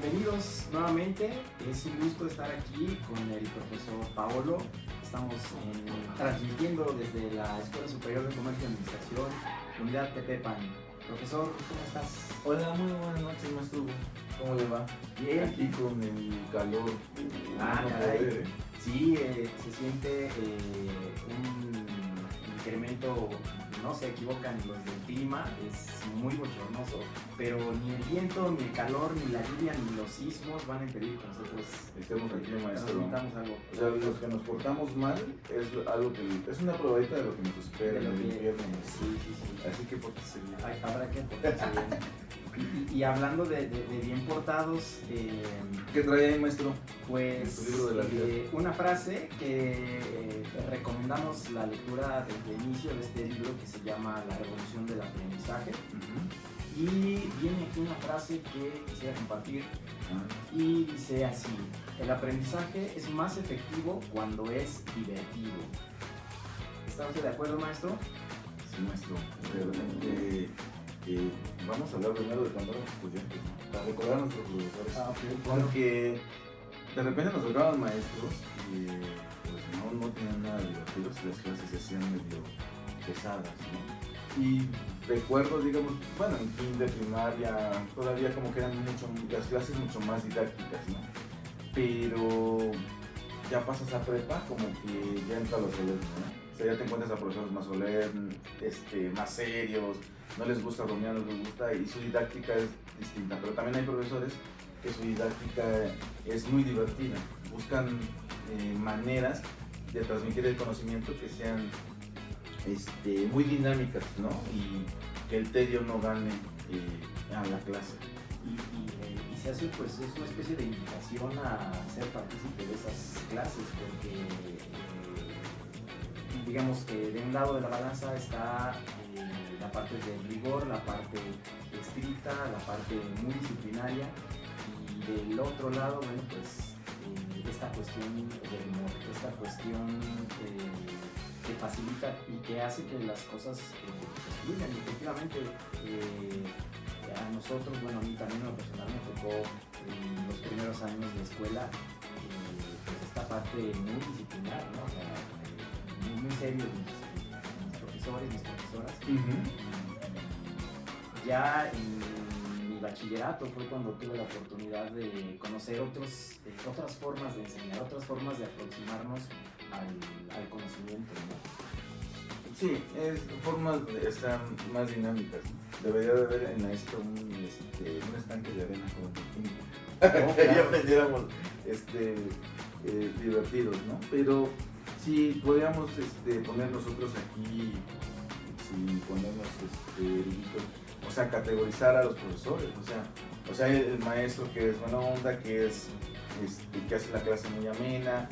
Bienvenidos nuevamente, es un gusto estar aquí con el profesor Paolo. Estamos transmitiendo desde la Escuela Superior de Comercio y Administración, Unidad Tepepan. Profesor, ¿cómo estás? Hola, muy buenas noches, maestro. ¿Cómo le va? Bien. Aquí con el calor. Caray. Sí, se siente un incremento, no se equivocan los del clima, es muy bochornoso, pero ni el viento, ni el calor, ni la lluvia, ni los sismos van a impedir que nosotros Estemos aquí, maestro. transmitamos algo. O sea, los que nos portamos mal es algo que es una probadita de lo que nos espera en el invierno. Sí. Así que pórtese bien. Habrá que portarse bien. Y hablando de bien portados, ¿Qué trae ahí, maestro? pues En tu libro de la vida. una frase que recomendamos la lectura desde el inicio de este libro que se llama La Revolución del Aprendizaje. Y viene aquí una frase que quisiera compartir y dice así: el aprendizaje es más efectivo cuando es divertido. ¿Está usted de acuerdo, maestro? Sí, maestro. Realmente, vamos a hablar primero de cuando éramos estudiantes, ¿no? Para recordar a nuestros profesores. Porque de repente nos tocaban maestros y pues no tenían nada divertidos y las clases se hacían medio pesadas, ¿no? Y recuerdo, digamos, bueno, en kinder, primaria, todavía como que eran las clases mucho más didácticas, ¿no? Pero ya pasas a prepa, como que ya entra lo solemne, ¿no? O sea, ya te encuentras a profesores más solemnes, más serios, no les gusta bromear, no les gusta, y su didáctica es distinta. Pero también hay profesores que su didáctica es muy divertida, buscan maneras de transmitir el conocimiento que sean muy dinámicas, ¿no? Y que el tedio no gane a la clase. Y se hace, pues, es una especie de invitación a ser partícipe de esas clases, porque digamos que de un lado de la balanza está la parte del rigor, la parte estricta, la parte muy disciplinaria, y del otro lado, bueno, pues esta cuestión del humor, esta cuestión que facilita y que hace que las cosas fluyan. Y efectivamente, a nosotros, bueno, a mí también en lo personal me tocó en los primeros años de escuela, pues esta parte muy disciplinar, ¿no? O sea, muy serios mis profesores, mis profesoras. Ya en mi bachillerato fue cuando tuve la oportunidad de conocer otras formas de enseñar, otras formas de aproximarnos al conocimiento, ¿no? Sí, formas están más dinámicas. Debería de haber en esto un estanque de arena como que ya aprendiéramos divertidos, ¿no? Pero si podríamos poner nosotros aquí, sin ponernos eruditos, o sea, categorizar a los profesores, o sea el maestro que es buena onda, que hace la clase muy amena,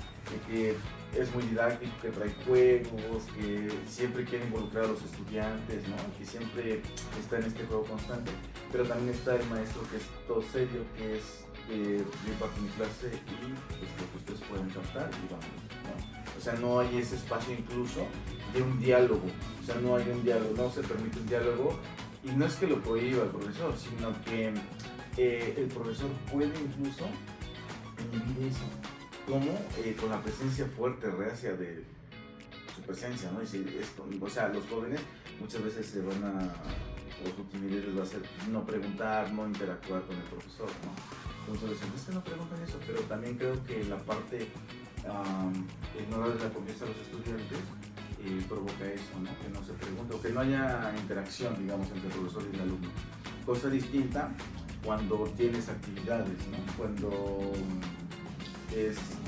que es muy didáctico, que trae juegos, que siempre quiere involucrar a los estudiantes, ¿no? Que siempre está en este juego constante. Pero también está el maestro que es todo serio, que es yo imparto mi clase y pues, lo que ustedes pueden captar y vamos, ¿no? O sea, no hay ese espacio incluso de un diálogo, o sea, no hay un diálogo, no se permite un diálogo, y no es que lo prohíba el profesor, sino que el profesor puede incluso inhibir eso, como con la presencia fuerte, reacia de su presencia, ¿no? O sea, los jóvenes muchas veces o su timidez les va a hacer no preguntar, no interactuar con el profesor, ¿no? Entonces dicen, es que no preguntan eso, pero también creo que la parte no darle la confianza a los estudiantes provoca eso, ¿no? Que no se pregunte, o que no haya interacción, digamos, entre el profesor y el alumno. Cosa distinta cuando tienes actividades, ¿no? Cuando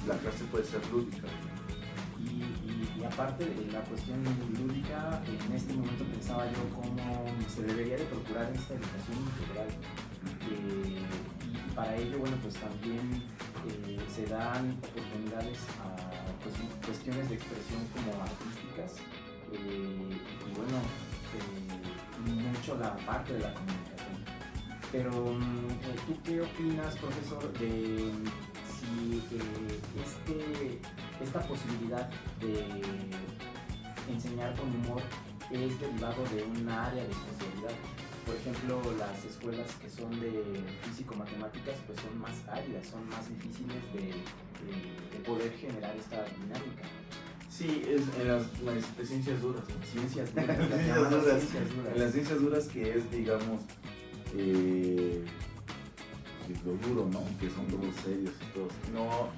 la clase puede ser lúdica. Y aparte de la cuestión lúdica, en este momento pensaba yo cómo se debería de procurar esta educación integral. Y para ello, bueno, pues también se dan oportunidades a cuestiones de expresión como artísticas, y bueno, mucho la parte de la comunicación. Pero ¿tú qué opinas, profesor, de si esta posibilidad de enseñar con humor es derivado de un área de especialidad? por ejemplo, las escuelas que son de físico-matemáticas pues son más áridas, son más difíciles de poder generar esta dinámica. Sí, es en las de ciencias duras. Ciencias duras, Ciencias duras. En las ciencias duras que es, digamos, lo duro, ¿no? Que son los serios y todo. No,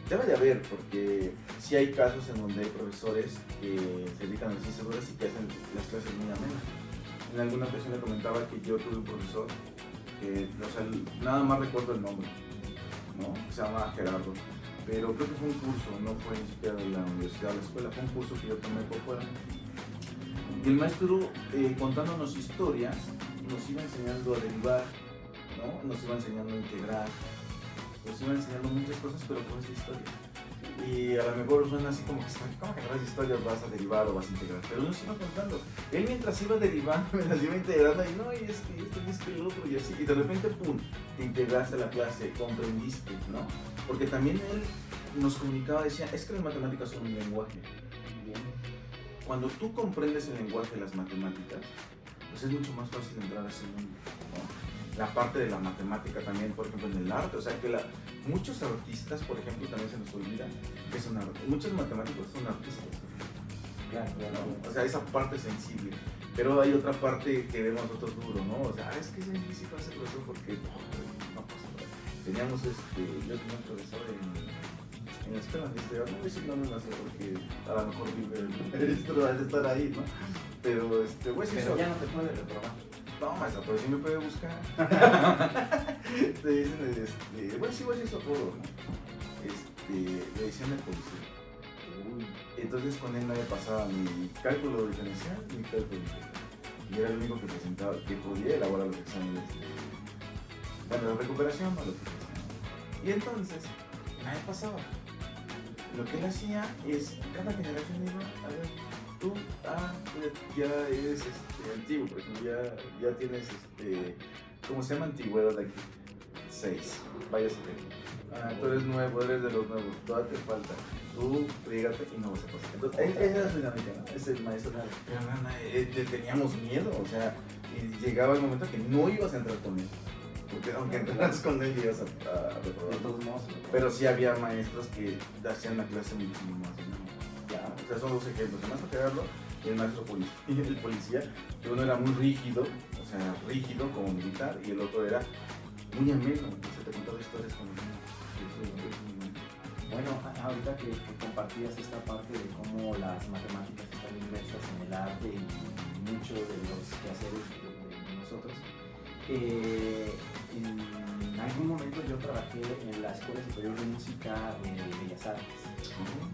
debe de haber, porque sí hay casos en donde hay profesores que se dedican a las ciencias duras y que hacen las clases muy amenas. En alguna ocasión le comentaba que yo tuve un profesor que, o sea, nada más recuerdo el nombre, ¿no? Se llama Gerardo, pero creo que fue un curso, no fue ni siquiera de la universidad o la escuela, fue un curso que yo tomé por fuera. Y el maestro, contándonos historias, nos iba enseñando a derivar, ¿no? Nos iba enseñando a integrar, nos iba enseñando muchas cosas, pero con esa historia. Y a lo mejor suena así como que, ¿cómo que las historias vas a derivar o vas a integrar? Pero él nos iba contando. Él mientras iba derivando, me las iba integrando y no, y es que esto, y es que el otro, y así. Y de repente, pum, te integraste a la clase, comprendiste, ¿no? Porque también él nos comunicaba, decía, es que las matemáticas son un lenguaje. Bien. Cuando tú comprendes el lenguaje de las matemáticas, pues es mucho más fácil entrar a ese mundo, ¿no? La parte de la matemática también, por ejemplo, en el arte, o sea que muchos artistas, por ejemplo, también se nos olvida que son muchos matemáticos son artistas. Claro, ¿no? O sea, esa parte sensible. Pero hay otra parte que vemos nosotros duro, ¿no? O sea, es que es difícil hacer profesor porque no pasa nada. Teníamos, yo tenía un profesor en la escuela donde estudiaba, no voy a decir nombres más porque a lo mejor vive el esto de estar ahí, ¿no? Pero, pero ya no te puede reprobar. No, maestra, pero sí me puede buscar. Te dicen, bueno, sí, voy a decir su apodo, ¿no? Le decían el policía. Entonces con él nadie pasaba ni cálculo diferencial ni cálculo diferencial. Y era el único que presentaba, que podía elaborar los exámenes. Bueno, la recuperación o lo que sea. Y entonces, nadie pasaba. Lo que él hacía es, cada generación iba, a ver, tú ya eres antiguo, por ejemplo, ya tienes, ¿cómo se llama? Antigüedad aquí, 6, vayas a ver. Tú eres nuevo, eres de los nuevos, todavía te falta, tú frígate y no vas a pasar. Entonces, esa era su dinámica, ¿no? Es el maestro. Pero le teníamos miedo, o sea, y llegaba el momento que no ibas a entrar con él. Porque aunque entraras con él ibas a reprobar. De todos modos. Pero sí había maestros que hacían la clase muchísimo más, ¿no? O sea, son dos ejemplos, el maestro Gerardo y el maestro policía, que uno era muy rígido, o sea, rígido como militar, y el otro era muy ameno, o sea, te contaba historias con Bueno, ahorita que compartías esta parte de cómo las matemáticas están inmersas en el arte y mucho de los quehaceres de nosotros, en algún momento yo trabajé en la Escuela Superior de Música de Bellas Artes.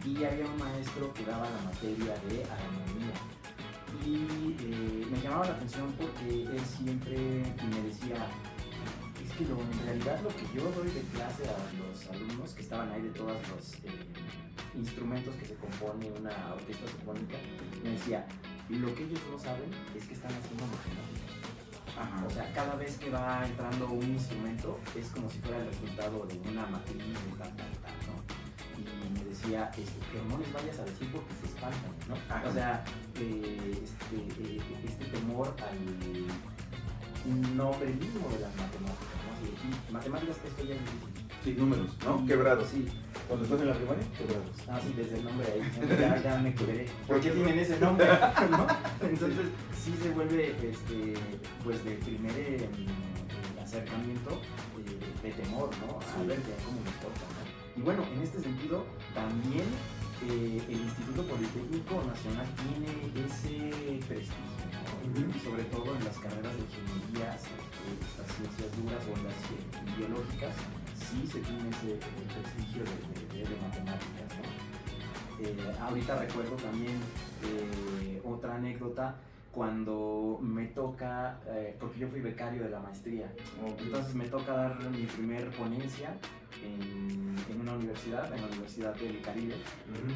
Y había un maestro que daba la materia de armonía y me llamaba la atención porque él siempre me decía, es que en realidad lo que yo doy de clase a los alumnos que estaban ahí de todos los instrumentos que se compone una orquesta sinfónica, me decía, lo que ellos no saben es que están haciendo matemáticas. O sea, cada vez que va entrando un instrumento es como si fuera el resultado de una matriz de tal, ¿no? Y me decía, que no les vayas a decir porque se espantan, ¿no? O sea, este temor al novelismo de las matemáticas, ¿no? Y matemáticas, esto ya es difícil. Sí, números, ¿no? Quebrados. Sí. Cuando estás en la primaria, quebrados. Ah, sí, desde el nombre ahí, ya me quebré. ¿Por qué tienen ese nombre? ¿No? Entonces, sí se vuelve, pues, de primer acercamiento de temor, ¿no? A ver cómo nos toca, ¿no? Y bueno, en este sentido, también el Instituto Politécnico Nacional tiene ese prestigio, ¿no? Y sobre todo en las carreras de ingenierías, las ciencias duras o en las biológicas, sí se tiene ese prestigio de matemáticas, ¿no? Ahorita recuerdo también otra anécdota cuando me toca, porque yo fui becario de la maestría, entonces me toca dar mi primer ponencia en una universidad, en la Universidad del Caribe.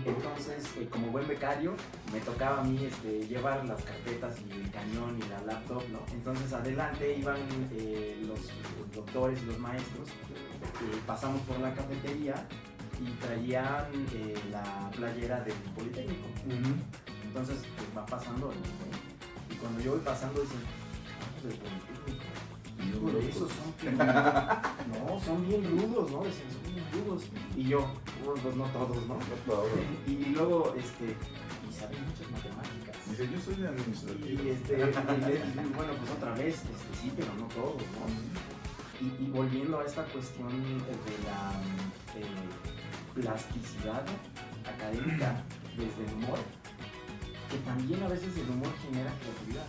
Entonces, como buen becario, me tocaba a mí llevar las carpetas y el cañón y la laptop, ¿no? Entonces, adelante iban los doctores y los maestros, pasamos por la cafetería y traían la playera del Politécnico. Entonces, pues va pasando, y cuando yo voy pasando, dicen, chavos del Politécnico. Híjole, esos son no, son bien rudos, ¿no? Decían, son bien rudos. Y yo, pues no todos, ¿no? No todos. Y luego, y saben muchas matemáticas. Dice, yo soy de administrativo. Y bueno, pues otra vez, sí, pero no todos, ¿no? Y volviendo a esta cuestión de la plasticidad académica desde el humor, que también a veces el humor genera creatividad.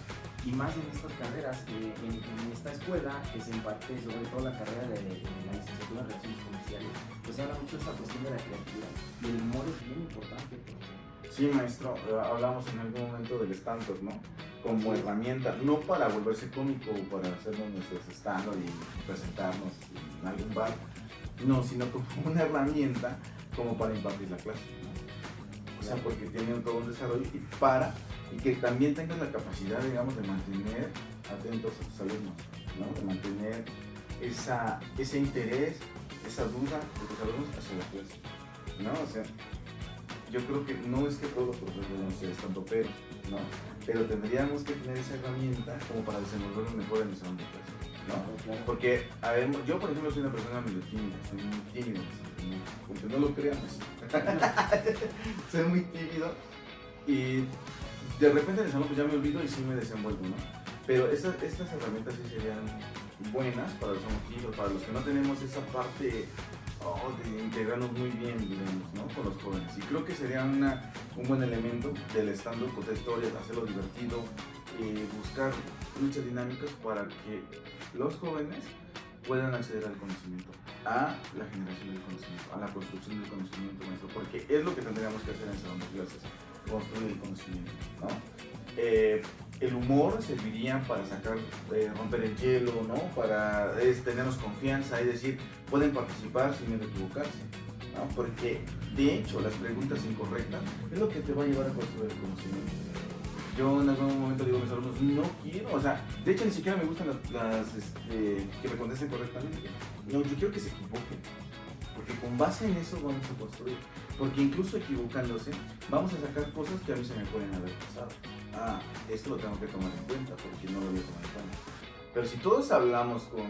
Y más en estas carreras, en esta escuela que se imparte sobre todo la carrera de la licenciatura en Relaciones Comerciales, pues se habla mucho de esta cuestión de la creatividad. Y el humor es bien importante, profesor. Sí, maestro, hablamos en algún momento del stand-up, ¿no? Como herramienta, no para volverse cómico o para hacernos nuestros stand-up y presentarnos en algún bar, no, sino como una herramienta como para impartir la clase, ¿no? O sea, porque tiene todo un desarrollo y que también tengas la capacidad, digamos, de mantener atentos a tus alumnos, ¿no? De mantener ese interés, esa duda de tus alumnos hacia la clase, ¿no? O sea, yo creo que no es que todos los profesores deben ser estandoperos, ¿no? Pero tendríamos que tener esa herramienta como para desenvolvernos mejor en el salón de clase, ¿no? Claro. Porque, a ver, yo por ejemplo soy una persona medio tímida, soy muy tímido, ¿no? Porque no lo crean, pues. Soy muy tímido y de repente en el salón pues ya me olvido y sí me desenvuelvo, ¿no? Pero estas herramientas sí serían buenas para los tímidos, para los que no tenemos esa parte de integrarnos muy bien, digamos, ¿no? Con los jóvenes. Y creo que sería un buen elemento del stand-up, contar historias, hacerlo divertido, buscar muchas dinámicas para que los jóvenes puedan acceder al conocimiento, a la generación del conocimiento, a la construcción del conocimiento, maestro, porque es lo que tendríamos que hacer en el salón de clases, construir el conocimiento, ¿no? El humor serviría para romper el hielo, ¿no? Para tenernos confianza, es decir, pueden participar sin miedo a equivocarse, ¿no? Porque de hecho las preguntas incorrectas es lo que te va a llevar a construir el conocimiento. Yo en algún momento digo a mis alumnos, no quiero, o sea, de hecho ni siquiera me gustan que me contesten correctamente. No, yo quiero que se equivoquen, porque con base en eso vamos a construir. Porque incluso equivocándose, vamos a sacar cosas que a mí se me pueden haber pasado. Esto lo tengo que tomar en cuenta, porque no lo voy a tomar en cuenta. Pero si todos hablamos con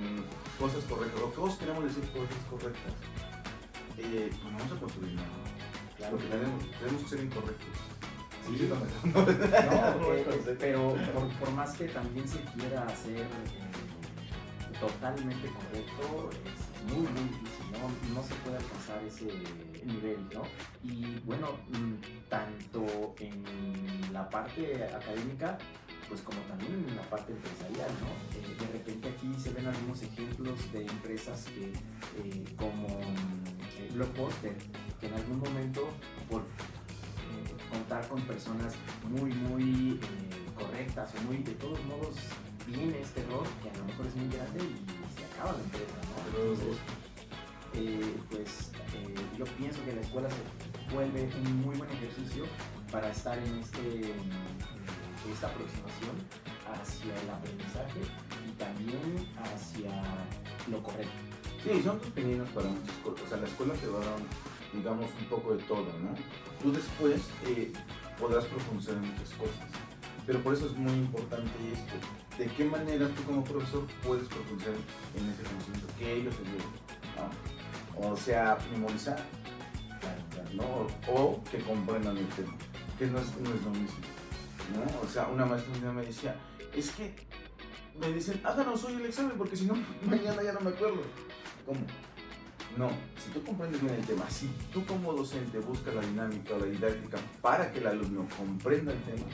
cosas correctas, o todos queremos decir cosas correctas, pues vamos a construir nada. Claro. Porque tenemos que ser incorrectos. Sí, pero por más que también se quiera hacer totalmente correcto, es muy difícil, no se puede alcanzar ese nivel, ¿no? Y bueno, tanto en la parte académica, pues como también en la parte empresarial, ¿no? De repente aquí se ven algunos ejemplos de empresas como Blockbuster, que en algún momento, por contar con personas muy correctas o muy, de todos modos, viene este error que a lo mejor es muy grande y se acaba la empresa, ¿no? Entonces, yo pienso que la escuela se vuelve un muy buen ejercicio para estar en esta aproximación hacia el aprendizaje y también hacia lo correcto. Sí, son tus opiniones para muchas cosas. O sea, la escuela te va a dar, digamos, un poco de todo, ¿no? Tú después podrás profundizar en muchas cosas. Pero por eso es muy importante esto. ¿De qué manera tú como profesor puedes profundizar en ese conocimiento que ellos se lleven, ¿no? O sea, memorizar, ¿no? O que comprendan el tema, que no es lo mismo, ¿no? O sea, una maestra me decía, es que me dicen, háganos hoy el examen porque si no, mañana ya no me acuerdo. ¿Cómo? No, si tú comprendes bien el tema, si tú como docente buscas la dinámica o la didáctica para que el alumno comprenda el tema,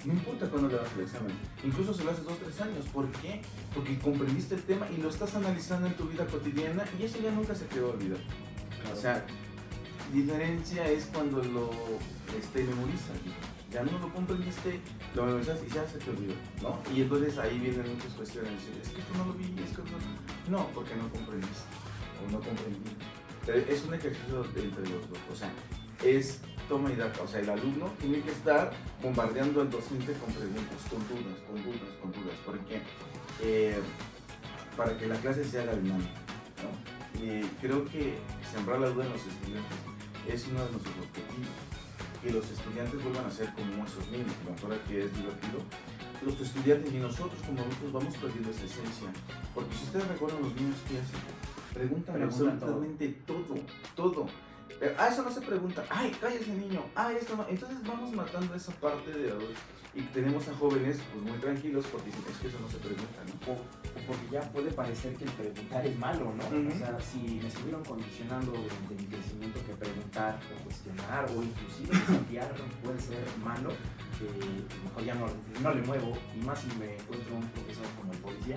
no importa cuándo le das el examen, incluso si lo haces 2 o 3 años. ¿Por qué? Porque comprendiste el tema y lo estás analizando en tu vida cotidiana y eso ya nunca se te va a olvidar. Claro. O sea, diferencia es cuando lo memorizas, ya no lo comprendiste, lo memorizas y ya se te olvidó, ¿no? Y entonces ahí vienen muchas cuestiones, es que esto no lo vi, es que esto no, porque no comprendiste o no comprendí. Pero es un ejercicio entre los dos, o sea, es toma y daca, o sea, el alumno tiene que estar bombardeando al docente con preguntas, con dudas, porque para que la clase sea la dinámica, ¿no? Creo que sembrar la duda en los estudiantes es uno de nuestros objetivos, que los estudiantes vuelvan a ser como esos niños, que ahora que es divertido, los estudiantes y nosotros como adultos vamos perdiendo esa esencia. Porque si ustedes recuerdan, los niños que hacen, preguntan absolutamente todo. Eso no se pregunta, ay, cállese niño, esto no. Entonces vamos matando esa parte de adultos. Y tenemos a jóvenes pues muy tranquilos porque dicen, es que eso no se pregunta, ¿no? O porque ya puede parecer que el preguntar es malo, ¿no? O sea, si me estuvieron condicionando durante mi crecimiento que preguntar o cuestionar o inclusive desafiar puede ser malo, mejor ya no le muevo, y más si me encuentro un profesor como el policía,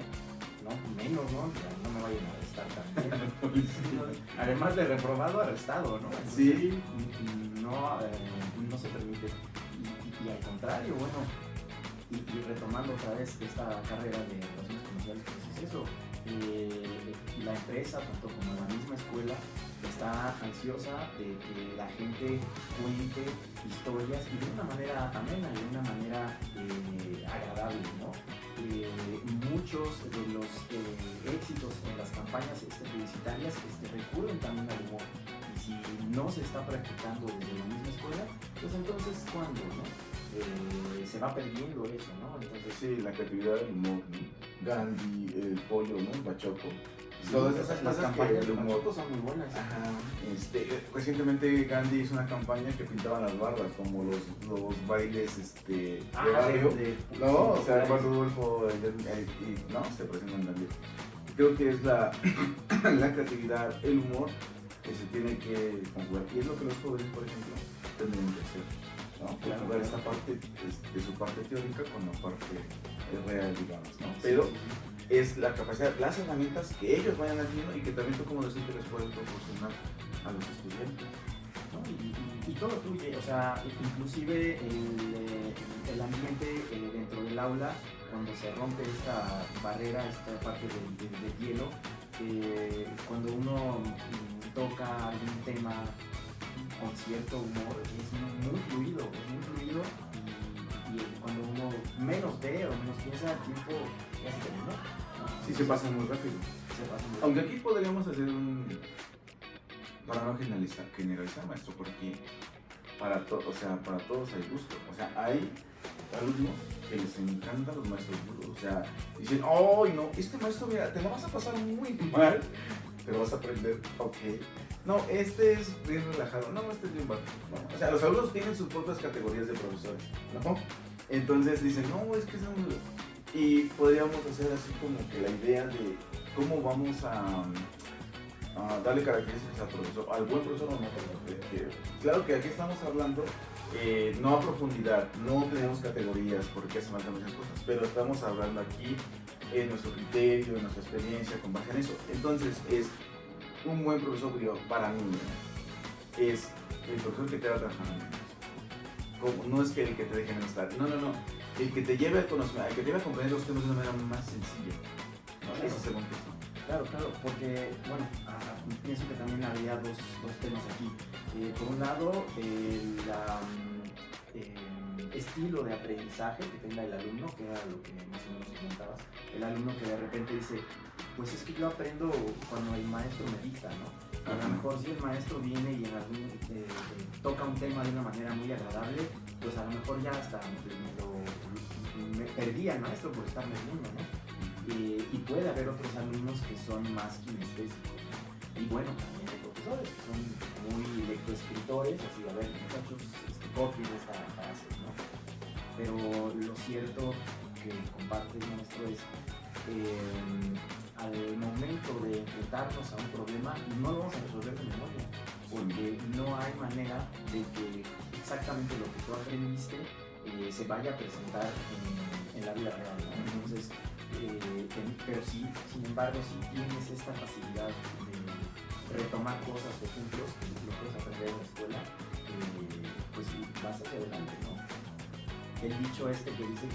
¿no? Menos, ¿no? Ya no me vayan a arrestar también. Además de reprobado, arrestado, ¿no? Entonces, sí. No se permite. Y al contrario, bueno, y retomando otra vez esta carrera de relaciones comerciales, pues es eso. La empresa, tanto como la misma escuela, está ansiosa de que la gente cuente historias y de una manera amena, de una manera agradable, ¿no? Muchos de los éxitos en las campañas publicitarias recurren también al humor. Y si no se está practicando desde la misma escuela, pues entonces ¿cuándo, no? Se va perdiendo eso, ¿no? Entonces, sí, la creatividad del humor, ¿no? Gandhi, el pollo, ¿no? El bachoco. Sí, todas esas las cosas campañas que el de humor. Bachoco son muy buenas. Ajá. Recientemente Gandhi hizo una campaña que pintaban las barbas, como los bailes de barrio. No, o sea, Juan Rudolfo no, se presentan también. Creo que es la creatividad, el humor que se tiene que conjugar. Y es lo que los jóvenes, por ejemplo, tendrían que hacer, ¿no? Conjugar esta parte de su parte teórica con la parte real, digamos, ¿no? Pero es la capacidad, las herramientas que ellos vayan haciendo y que también tú como docente les puedes proporcionar a los estudiantes, ¿no? Y todo fluye, o sea, inclusive el ambiente dentro del aula, cuando se rompe esta barrera, esta parte de hielo, cuando uno toca algún tema con cierto humor, es muy fluido, y cuando uno menos ve o menos piensa, el tiempo ya se terminó, ¿no? Sí, se pasa muy rápido. Aunque aquí podríamos hacer para no generalizar, maestro, porque para todos hay gusto. O sea, hay alumnos que les encantan los maestros duros. O sea, dicen, ¡ay, no! Este maestro, mira, te lo vas a pasar muy mal, pero vas a aprender, ok. No, este es bien relajado. No, este es bien bajo. No. O sea, los alumnos tienen sus propias categorías de profesores, ¿no? Entonces dicen, no, es que son... Y podríamos hacer así como que la idea de cómo vamos a darle características al profesor, al buen profesor o no profesor. Claro que aquí estamos hablando no a profundidad, no tenemos categorías porque hacen falta muchas cosas, pero estamos hablando aquí en nuestro criterio, en nuestra experiencia, con base en eso. Entonces es un buen profesor, para mí, es el profesor que te va a trabajar en no es que el que te deje menos tarde, no. El que te lleve al conocimiento, el que te lleve a comprender los temas de una manera más sencilla. ¿No? Claro. Ese es el buen profesor. Claro, porque, bueno, pienso que también había dos temas aquí. Por un lado, el estilo de aprendizaje que tenga el alumno, que era lo que más o menos comentabas. El alumno que de repente dice, pues es que yo aprendo cuando el maestro me dicta, ¿no? A lo mejor si el maestro viene y toca un tema de una manera muy agradable, pues a lo mejor ya hasta me perdí al maestro por estarme viendo, ¿no? Y puede haber otros alumnos que son más kinestésicos, ¿no? Y bueno, también hay profesores que son muy lectoescritores, así, a ver, muchachos, copien esta frase, ¿no? Pero lo cierto que comparte el maestro es al momento de enfrentarnos a un problema no lo vamos a resolver de memoria, porque no hay manera de que exactamente lo que tú aprendiste se vaya a presentar en la vida real, ¿no? Entonces, pero sí, sin embargo, sí tienes esta facilidad de retomar cosas o ejemplos que lo puedes aprender en la escuela, pues vas hacia adelante, ¿no? El dicho que dice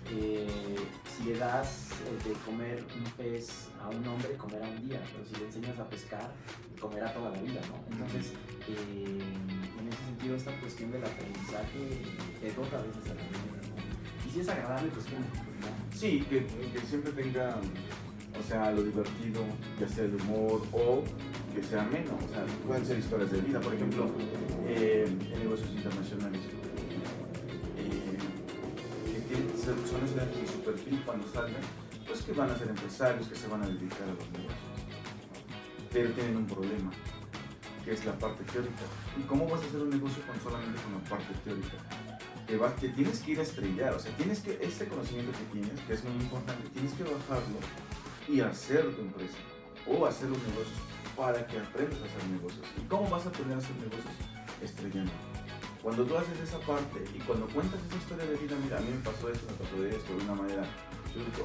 que si le das de comer un pez a un hombre, comerá un día, pero si le enseñas a pescar, comerá toda la vida, ¿no? Entonces, en ese sentido, esta cuestión del aprendizaje te toca a veces a la vida, ¿no? Y si es agradable, pues qué mejor, ¿no? Sí, que siempre tenga, o sea, lo divertido, ya sea el humor o que sea ameno, o sea, pueden ser historias de vida, por ejemplo, en negocios internacionales. son estudiantes de su perfil cuando salgan, pues que van a ser empresarios, que se van a dedicar a los negocios, ¿no? Pero tienen un problema, que es la parte teórica. ¿Y cómo vas a hacer un negocio solamente con la parte teórica? Te tienes que ir a estrellar, o sea, tienes que, este conocimiento que tienes, que es muy importante, tienes que bajarlo y hacer tu empresa o hacer los negocios para que aprendas a hacer negocios. ¿Y cómo vas a aprender a hacer negocios? Estrellando. Cuando tú haces esa parte y cuando cuentas esa historia de vida, mira, a mí me pasó esto, de una manera,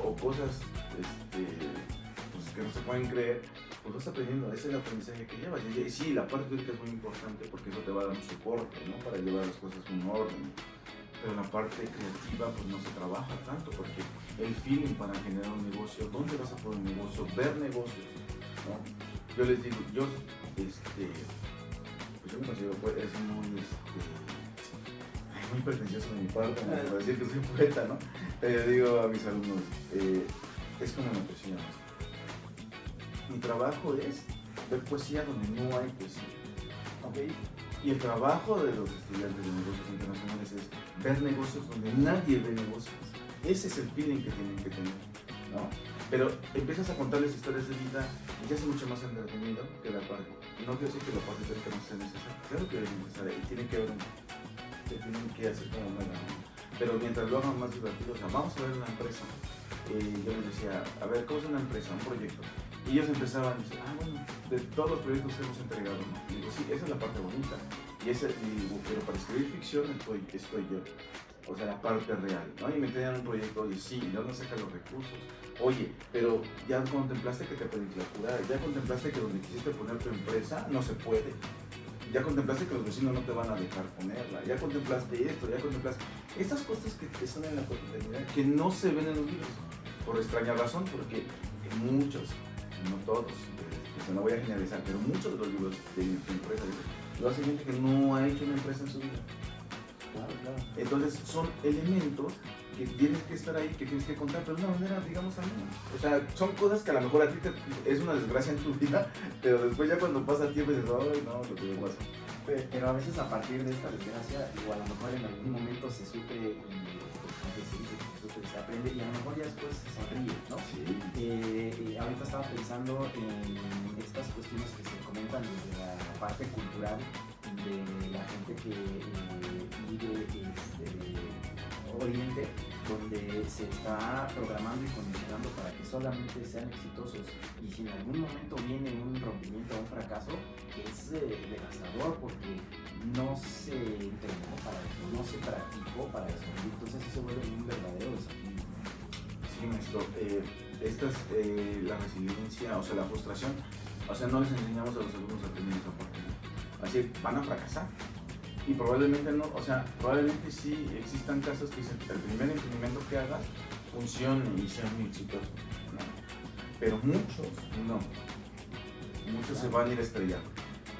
o cosas pues, que no se pueden creer, pues vas aprendiendo, ese es el aprendizaje que llevas. Y sí, la parte teórica es muy importante porque eso te va a dar un soporte, ¿no? Para llevar las cosas en un orden. Pero la parte creativa pues no se trabaja tanto porque el feeling para generar un negocio, dónde vas a poner un negocio, ver negocios, ¿no? Yo les digo, pues yo me considero, pues, es muy pretencioso de mi parte, ¿no? Para decir que soy poeta, ¿no? Pero yo digo a mis alumnos, es como una poesía. Mi trabajo es ver poesía donde no hay poesía, ¿ok? Y el trabajo de los estudiantes de negocios internacionales es ver negocios donde nadie ve negocios. Ese es el feeling que tienen que tener, ¿no? Pero empiezas a contarles historias de vida y ya es mucho más entretenido que la parte. No quiero decir que la parte teórica no sea necesaria, claro que es necesaria y tiene que haber tienen que hacer como una gana. Pero mientras lo hagan más divertido, o sea, vamos a ver una empresa. Yo les decía, a ver, ¿cómo es una empresa, un proyecto? Y ellos empezaban a decir, bueno, de todos los proyectos que hemos entregado, ¿no? Y digo, sí, esa es la parte bonita. Y digo, pero para escribir ficción estoy yo. O sea, la parte real, ¿no? Y me tenían un proyecto, y sí, ¿de dónde sacan los recursos? Oye, pero ya contemplaste que te pueden clausurar, ya contemplaste que donde quisiste poner tu empresa no se puede. Ya contemplaste que los vecinos no te van a dejar ponerla, ya contemplaste esto, ya contemplaste estas cosas que están en la cotidianidad, que no se ven en los libros, por extraña razón, porque muchos, no todos, no voy a generalizar, pero muchos de los libros de empresa lo hace gente que no ha hecho una empresa en su vida. Claro, claro. Entonces son elementos que tienes que estar ahí, que tienes que contar, pero de una manera, digamos, amena. O sea, son cosas que a lo mejor a ti es una desgracia en tu vida, pero después ya cuando pasa tiempo dices, ay, no, lo que me pasa. Pero a veces a partir de esta desgracia, o a lo mejor en algún momento se sufre y se aprende y a lo mejor ya después se sonríe, ¿no? Sí. Ahorita estaba pensando en estas cuestiones que se comentan desde la parte cultural de la gente que vive Oriente, donde se está programando y condicionando para que solamente sean exitosos, y si en algún momento viene un rompimiento o un fracaso, es devastador porque no se entrenó para eso, no se practicó para eso, y entonces eso vuelve un verdadero desafío. Sí, maestro, esta es la resiliencia, o sea, la frustración, o sea, no les enseñamos a los alumnos a tener esa parte, ¿no? Así van a fracasar. Y probablemente no, o sea, probablemente sí existan casos que dicen que el primer emprendimiento que hagas funcione y sea muy exitoso, ¿no? Pero muchos no. Muchos se van a ir a estrellar.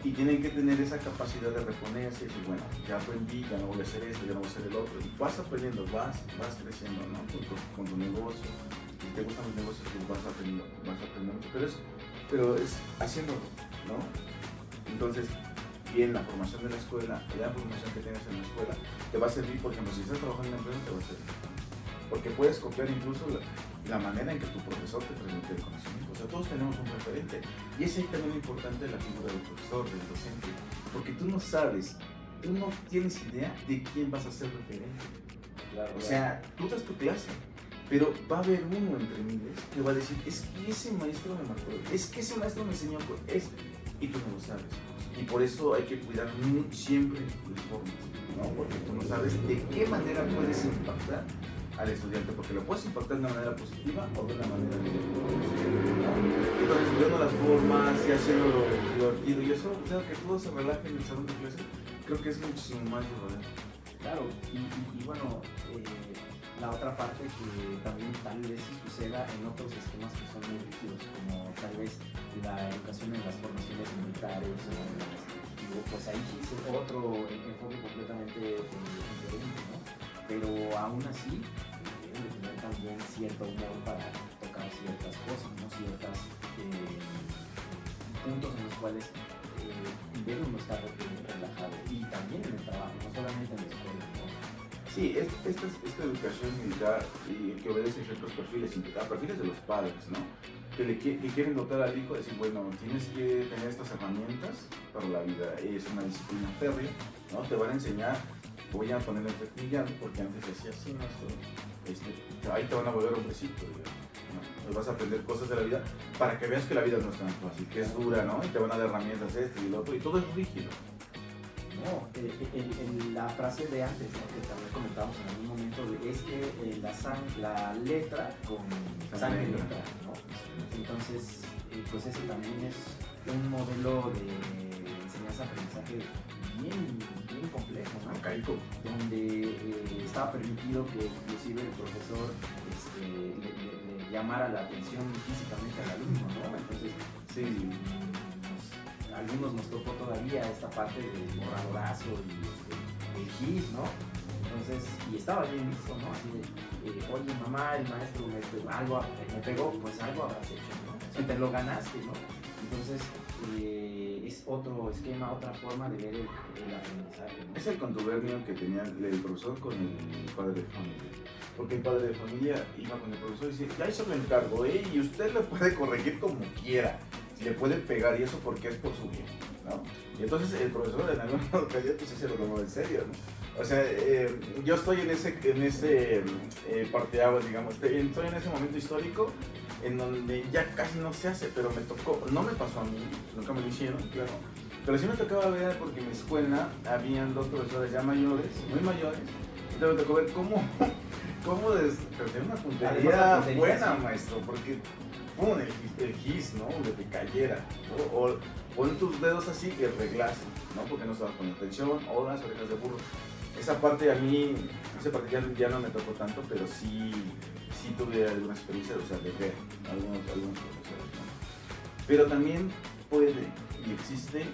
Y tienen que tener esa capacidad de reponerse y decir, bueno, ya aprendí, ya no voy a hacer esto, ya no voy a hacer el otro. Y vas aprendiendo, vas creciendo, ¿no? Con tu negocio. Si te gustan los negocios, pues vas aprendiendo mucho. Pero es haciéndolo, ¿no? Entonces, bien, la formación de la escuela, la formación que tengas en la escuela, te va a servir, por ejemplo, si estás trabajando en la empresa, te va a servir. Porque puedes copiar incluso la manera en que tu profesor te presente el conocimiento. O sea, todos tenemos un referente. Y es ahí también importante la figura del profesor, del docente. Porque tú no sabes, tú no tienes idea de quién vas a ser referente. Claro, o sea, tú das tu clase, pero va a haber uno entre miles que va a decir, es que ese maestro me marcó, es que ese maestro me enseñó esto, y tú no lo sabes. Y por eso hay que cuidar siempre las formas, ¿no? Porque tú no sabes de qué manera puedes impactar al estudiante, porque lo puedes impactar de una manera positiva o de una manera negativa, ¿no? Entonces, viendo las formas y haciéndolo divertido y eso, o sea, que todo se relaje en el salón de clase, creo que es muchísimo más llevadero. Claro, y bueno, la otra parte que también tal vez suceda en otros esquemas que son muy rígidos, como tal vez la educación en las formaciones militares, pues ahí sí es otro enfoque completamente diferente, ¿no? Pero aún así deben de tener también cierto humor para tocar ciertas cosas, ¿no? Ciertos puntos en los cuales debe uno estar relajado, y también en el trabajo, no solamente en la escuela, ¿no? Sí, esta educación militar que obedece ciertos perfiles, perfiles de los padres, ¿no? Que quieren dotar al hijo de decir, bueno, tienes que tener estas herramientas para la vida, es una disciplina férrea, ¿no? Te van a enseñar, voy a ponerle entretenido, porque antes decía así, ¿no? Ahí te van a volver hombrecito, ¿no? Vas a aprender cosas de la vida para que veas que la vida no es tan fácil, que es dura, ¿no? Y te van a dar herramientas y lo otro, y todo es rígido. No, la frase de antes, ¿no? Que también comentábamos en algún momento, es que la letra con sangre entra, ¿no? Entonces, pues ese también es un modelo de enseñanza-aprendizaje bien complejo, ¿no? Arcaico. Donde estaba permitido que inclusive el profesor le llamara la atención físicamente al alumno, ¿no? Entonces, sí. Algunos nos tocó todavía esta parte del borradorazo y el gis, ¿no? Entonces, y estaba bien visto, ¿no? Así de, oye mamá, el maestro me pegó, pues algo habrás hecho, ¿no? O sea, te lo ganaste, ¿no? Entonces, es otro esquema, otra forma de ver el aprendizaje, ¿no? Es el contubernio que tenía el profesor con el padre de familia. Porque el padre de familia iba con el profesor y decía, ya eso lo encargo, y usted lo puede corregir como quiera. Le puede pegar y eso porque es por su bien, ¿no? Y entonces el profesor en alguna ocasión pues sí se lo tomó en serio, ¿no? O sea, yo estoy en ese parteaguas, digamos, estoy en ese momento histórico en donde ya casi no se hace, pero me tocó, no me pasó a mí, nunca me lo hicieron, claro, pero sí me tocaba ver porque en mi escuela habían dos profesores ya mayores, muy mayores, entonces me tocó ver cómo pero una puntería buena, maestro, porque pum, el gis, ¿no? De que cayera, ¿no? O pon tus dedos así y reglazo, ¿no? Porque no estabas poniendo atención, o las orejas de burro. Esa parte a mí, ya no me tocó tanto, pero sí tuve alguna experiencia, o sea, de ver algunos profesores, ¿no? Pero también puede y existe,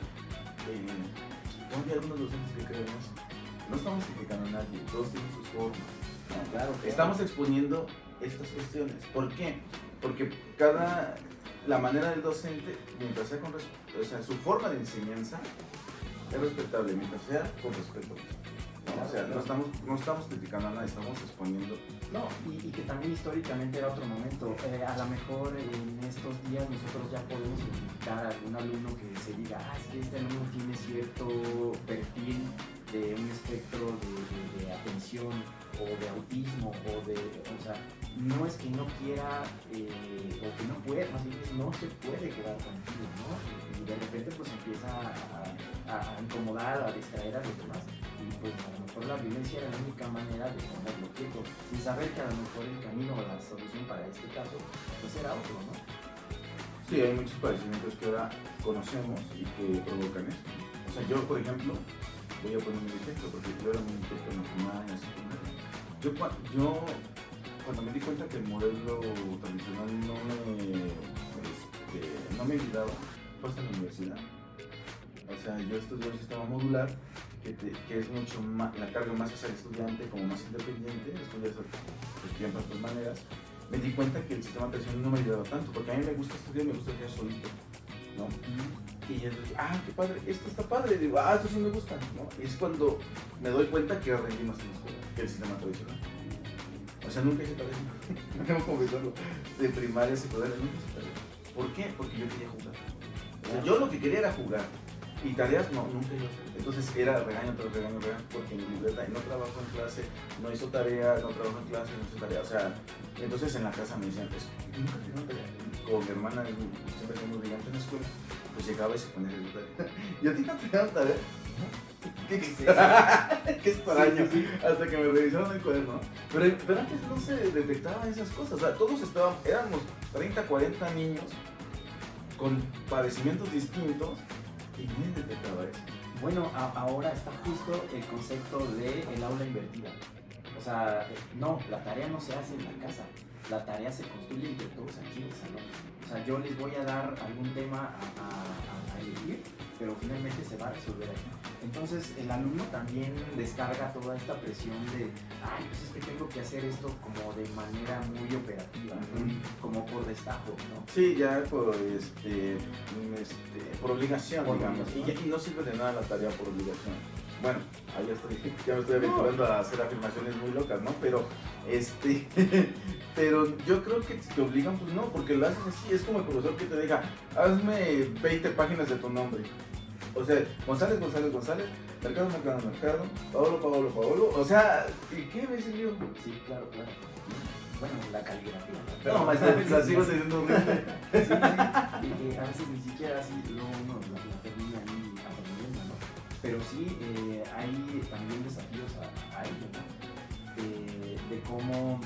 hay algunos docentes que creemos, no estamos criticando a nadie, todos tienen sus formas, ¿no? Claro. Estamos exponiendo estas cuestiones. ¿Por qué? Porque la manera del docente, mientras sea su forma de enseñanza es respetable, mientras sea con respeto. ¿No? O sea, no estamos criticando a nadie, estamos exponiendo. No, y que también históricamente era otro momento. A lo mejor en estos días nosotros ya podemos identificar a algún alumno que se diga, es que este alumno tiene cierto perfil de un espectro de atención o de autismo o sea, no es que no quiera o que no pueda, más bien no se puede quedar tranquilo, ¿no? Y de repente pues empieza a incomodar, a distraer a los demás y pues a lo mejor la violencia era la única manera de ponerlo quieto, sin saber que a lo mejor el camino o la solución para este caso pues era otro, ¿no? Sí, hay muchos padecimientos que ahora conocemos y que provocan esto. O sea, yo por ejemplo, voy a poner un ejemplo, porque yo era muy intento en la primaria, secundaria. Yo cuando me di cuenta que el modelo tradicional no me ayudaba, fue hasta la universidad. O sea, yo estudié un sistema modular que es mucho más, la carga más hacia el estudiante, como más independiente, estudias de otras maneras. Me di cuenta que el sistema tradicional no me ayudaba tanto, porque a mí me gusta estudiar, me gusta estudiar solito, ¿no? Y yo dije, qué padre, esto está padre, digo, esto sí me gusta, ¿no? Y es cuando me doy cuenta que rendí más en la escuela que el sistema tradicional. O sea, nunca hice tarea, no tengo que confesarlo, de primaria, secundaria, nunca hice tarea. ¿Por qué? Porque yo quería jugar. O sea, yo lo que quería era jugar. Y tareas nunca iba a hacer. Entonces era regaño tras regaño, porque en mi libreta no trabajo en clase, no hizo tarea, no trabajo en clase, no hizo tarea. O sea, entonces en la casa me decían, nunca tengo tarea. Como mi hermana siempre fue muy brillante en la escuela, pues llegaba y se ponía a hacer tarea. ¿Y a ti no te dieron tarea? Qué extraño, sí. Hasta que me revisaron el cuaderno. Pero antes no se detectaban esas cosas. O sea, todos éramos 30, 40 niños con padecimientos distintos y nadie detectaba eso. Bueno, ahora está justo el concepto de el aula invertida. O sea, no, la tarea no se hace en la casa, la tarea se construye entre todos aquí en el salón. O sea, yo les voy a dar algún tema a elegir, pero finalmente se va a resolver aquí. Entonces el alumno también descarga toda esta presión de, pues es que tengo que hacer esto como de manera muy operativa, como por destajo, ¿no? Sí, ya por obligación, digamos. Y no sirve de nada la tarea por obligación. bueno, ahí ya me estoy aventurando a hacer afirmaciones muy locas, ¿no? Pero, pero yo creo que si te obligan, pues no, porque lo haces así, es como el profesor que te diga, hazme 20 páginas de tu nombre. O sea, González, Mercado, Paolo, o sea, ¿y qué me sirvió? Sí, claro. Bueno, la caligrafía. No, maestro, la sigo teniendo horrible. Sí, y a veces ni siquiera así luego uno la termina ahí aprendiendo, ¿no? Pero sí, hay también desafíos a ello, ¿no? De cómo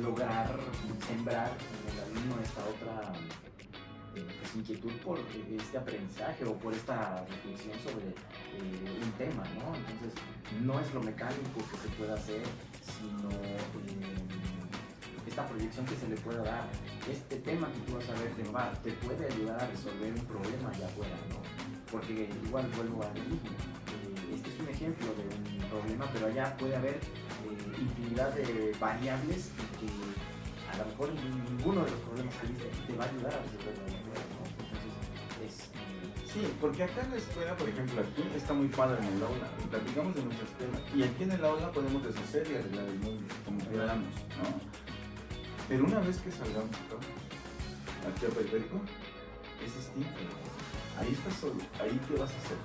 lograr sembrar en el alumno esta otra pues, inquietud por este aprendizaje o por esta reflexión sobre un tema, ¿no? Entonces, no es lo mecánico que se pueda hacer, sino esta proyección que se le pueda dar. Este tema que tú vas a ver te puede ayudar a resolver un problema allá afuera, ¿no? Porque igual vuelvo a lo mismo. Este es un ejemplo de un problema, pero allá puede haber infinidad de variables que a lo mejor ninguno de los problemas que viste te va a ayudar a resolverlo allá afuera, ¿no? Entonces, sí, porque acá en la escuela, por ejemplo, aquí está muy padre en el aula, y platicamos de muchos temas, y aquí en el aula podemos deshacer y arreglar el mundo, como queramos, ¿no? Pero una vez que salgamos acá, aquí a Periférico, es distinto. Ahí estás solo, ahí qué vas a hacer.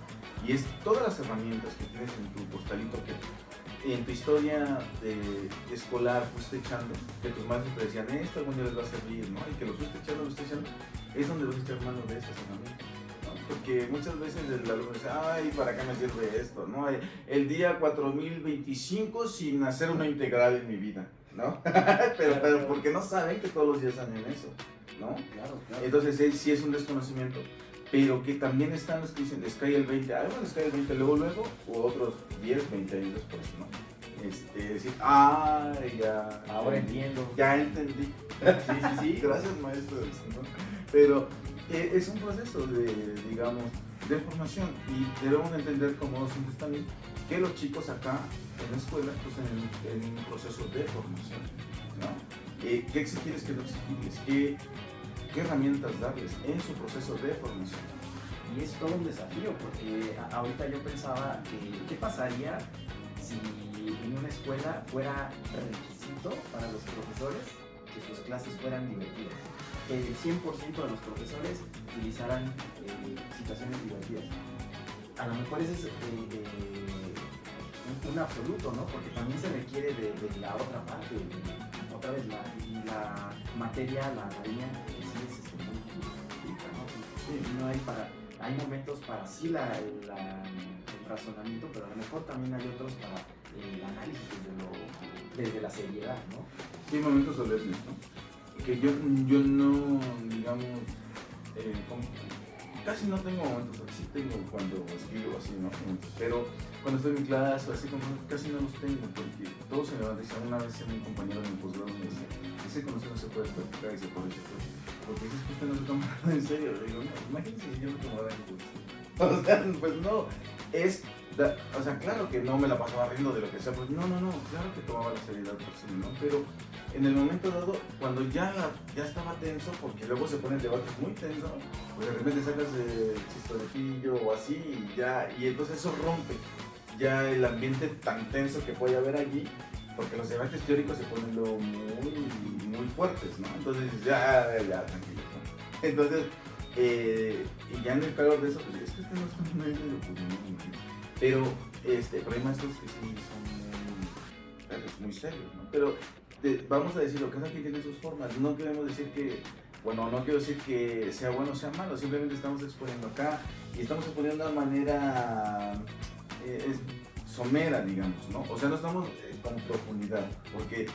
Y es todas las herramientas que tienes en tu postalito, que en tu historia escolar fuiste echando, que tus maestros te decían, esto algún día les va a servir, ¿no? Y que lo fuiste echando, es donde vas a echar mano de esas herramientas. Porque muchas veces el alumno dice, ay, ¿para qué me sirve esto? ¿No? El día 4025 sin hacer una integral en mi vida, ¿no? pero porque no saben que todos los días hacen eso, ¿no? Claro. Entonces sí es un desconocimiento, pero que también están los que dicen, les cae el 20, bueno, les cae el 20 luego, o otros 10, 20 años después, ¿no? Decir, ya. Ahora entiendo. Ya entendí. Sí. Gracias, maestro, ¿no? Pero es un proceso de formación, y debemos entender como docentes también que los chicos acá en la escuela pues en un proceso de formación, ¿no? ¿Qué exigirles, qué no exigirles? ¿Qué herramientas darles en su proceso de formación? Y es todo un desafío, porque ahorita yo pensaba qué pasaría si en una escuela fuera requisito para los profesores que sus clases fueran divertidas. Que el 100% de los profesores utilizaran situaciones divertidas. A lo mejor ese es un absoluto, ¿no? Porque también se requiere de la otra parte. Otra vez, la materia, la línea, que sí es muy rica, ¿no? Sí, hay momentos para sí el razonamiento, pero a lo mejor también hay otros para el análisis desde la seriedad, ¿no? Sí, hay momentos solemnes, ¿no? Que yo no, digamos, casi no tengo momentos, sí tengo cuando escribo así, ¿no? Pero cuando estoy en clase, así como casi no los tengo, porque todo se me va a decir. Una vez un compañero de mi posgrado me decía, ese conocimiento no se puede practicar y se puede hacer, porque dices que usted no se toma nada en serio. Le digo, no, imagínense si yo me tomara en curso. O sea, pues no, o sea, claro que no me la pasaba riendo de lo que sea, pues no, claro que tomaba la seriedad por sí, ¿no? Pero en el momento dado, cuando ya estaba tenso, porque luego se ponen debates muy tensos, pues de repente sacas el chistoretillo o así, y entonces eso rompe ya el ambiente tan tenso que puede haber allí, porque los debates teóricos se ponen luego muy fuertes, ¿no? Entonces ya, tranquilo, ¿no? Entonces, y ya en el calor de eso, pues es que no es un medio, pues no. Pero hay maestros que sí son muy serios, ¿no? Pero vamos a decir, lo que cada quien tiene sus formas. No queremos decir no quiero decir que sea bueno o sea malo, simplemente estamos exponiendo acá y estamos exponiendo de una manera somera, digamos, ¿no? O sea, no estamos con profundidad, porque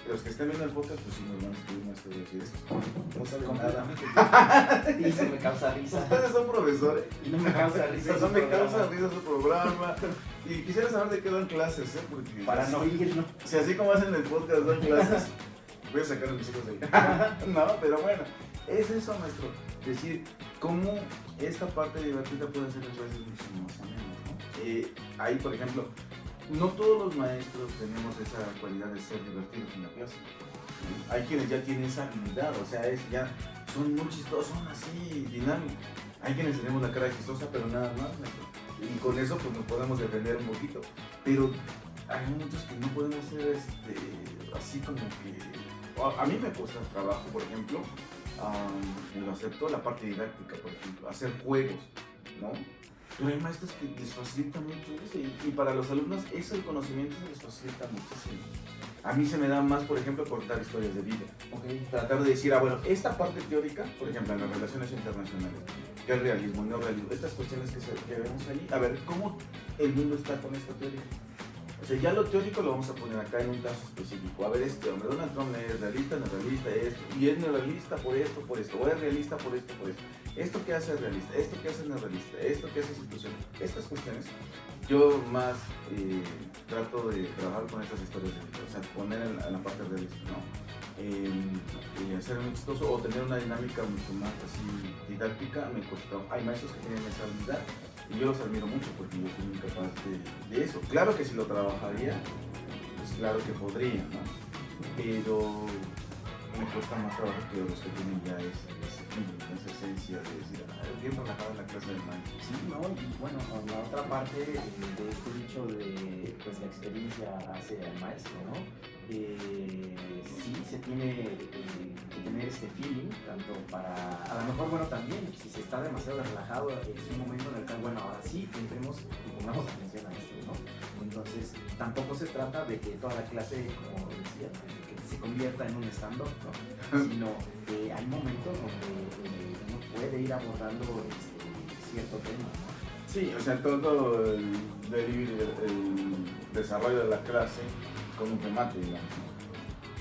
los que estén viendo el podcast, pues sí nos van a escribir maestros y decir esto. No saben nada. Y eso me causa risa. Ustedes son profesores. Y no me causa risa. No me causa risa su programa. Y quisiera saber de qué dan clases, ¿eh? Porque para no ir, ¿no? Si así como hacen el podcast dan clases, voy a sacar a mis hijos de ahí. No, pero bueno, es eso, maestro. Decir, cómo esta parte divertida puede hacer las clases muchísimo más amenas, ¿no? Ahí, por ejemplo, no todos los maestros tenemos esa cualidad de ser divertidos en la clase. Hay quienes ya tienen esa habilidad, o sea, son muy chistosos, son así dinámicos. Hay quienes tenemos la cara chistosa, pero nada más, maestro. Y con eso pues nos podemos defender un poquito. Pero hay muchos que no podemos ser así como que... A mí me cuesta trabajo, por ejemplo, lo acepto, la parte didáctica, por ejemplo, hacer juegos, ¿no? Pero hay maestros que les facilita mucho eso y para los alumnos eso, el conocimiento se les facilita muchísimo. A mí se me da más, por ejemplo, contar historias de vida. Okay. Tratar de decir, bueno, esta parte teórica, por ejemplo, en las relaciones internacionales, que es realismo, no realismo, estas cuestiones que vemos ahí, a ver, ¿cómo el mundo está con esta teoría? O sea, ya lo teórico lo vamos a poner acá en un caso específico. A ver, hombre, Donald Trump es realista, no realista, esto, y es no realista por esto, o es realista por esto, por esto. Esto que hace es realista, esto que hace no es realista, esto que hace es institucional. Estas cuestiones, yo más trato de trabajar con estas historias de vida, o sea, poner en la parte realista, ¿no? Y hacer muy chistoso o tener una dinámica mucho más así didáctica me cuesta. Hay maestros que tienen esa habilidad y yo los admiro mucho porque yo soy incapaz de eso. Claro que si lo trabajaría, pues claro que podría, ¿no? Pero me cuesta más trabajo que los que tienen ya ese feeling, esa esencia de decir, bien relajado en la clase del maestro. Sí, ¿no? Y bueno, la otra parte de este dicho de pues la experiencia hace al maestro, ¿no? Sí, se tiene que tener este feeling, tanto para, a lo mejor, bueno, también, si se está demasiado relajado, es un momento en el cual, bueno, ahora sí, entremos y pongamos atención a esto, ¿no? Entonces, tampoco se trata de que toda la clase, como decía, que se convierta en un stand-up, ¿no? Sino que hay momentos donde uno puede ir abordando cierto tema, ¿no? Sí, o sea, todo el desarrollo de la clase con un remate, digamos.